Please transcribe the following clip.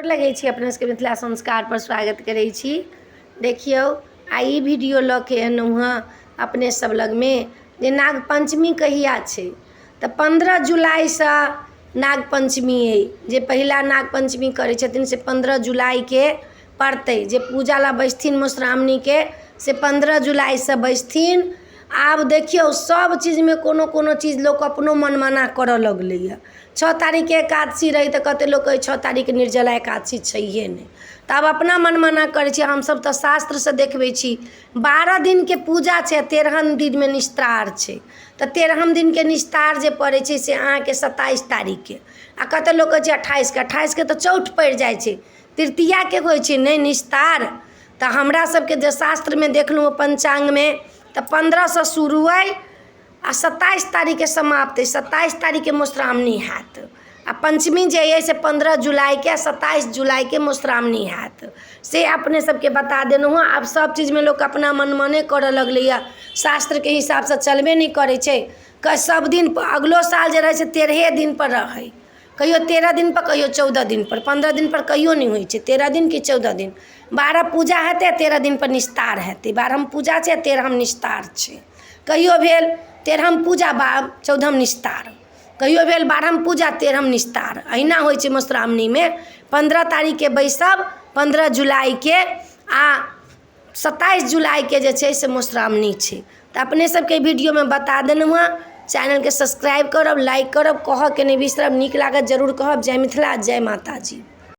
गोर लगै छी अपने सबके मिथिला संस्कार पर स्वागत करै छी। देखियो आई वीडियो लऽ के एलहुँ हँ अपने सब लग में जे नाग पंचमी कहिया छै। तऽ 15 जुलाई से नाग पंचमी है। जे पहिला नाग पंचमी करै छथिन से 15 जुलाई के पड़तै। जे पूजा ला बैठथिन मधुश्रावणी के से 15 जुलाई से बैठथिन। आब देखियो सब चीज में कोनो कोनो चीज लोग अपनो मनमाना करऽ लगलैए। 6 तारीख के एकादशी रही तो कहते लोग 6 तारीख के निर्जला एकादशी छैहे नहीं। तो अब अपना मनमाना करै छी। हम सब तो शास्त्र से देखबै छी 12 दिन के पूजा छै, 13 दिन में निस्तार छै। तो 13 दिन के निस्तार जे पड़ै छै से अहाँ के 27 तारीख के आ कहते लोग कहै छै 28 के तो चौठ पड़ जाए छै, तृतीया के होइ छै नहीं निस्तार। तो हमरा सबके जे शास्त्र में देखलहुँ पंचांग में तो 15 से शुरू है आ 27 तारीख के समाप्त है। 27 तारीख के मधुश्रावणी हैत आ पंचमी जे है से 15 जुलाई के 27 जुलाई के मधुश्रावणी हैत। से अपने सबके बता देलहुँ हँ। आब सब चीज में लोग अपना मनमाने करऽ लगलैए, शास्त्र के हिसाब से चलबे नहीं करै छै। सब दिन अगलो साल जे रहे से 13 दिन पर रहे, कहियो 13 दिन पर, कहियो 14 दिन पर, 15 दिन पर कहियो नहीं होइ छै। 13 दिन कि 14 दिन 12 पूजा हेतै, 13 दिन पर निस्तार हेतै। 12 पूजा छै, 13 निस्तार छै। कहियो भेल 13 पूजा 14 निस्तार, कहियो भेल 12 पूजा 13 निस्तार। अहिना होइ छै मधुश्रावणी में। 15 तारीख के बैसब, 15 जुलाई के आ 27 जुलाई के जे छै से मधुश्रावणी छै। तो अपने सबके वीडियो में बता देलहुँ हँ। चैनल के सब्सक्राइब करब, लाइक करब, कहऽ के नहीं बिसरब। नीक लागत जरूर कहब। जय मिथिला, जय माता जी।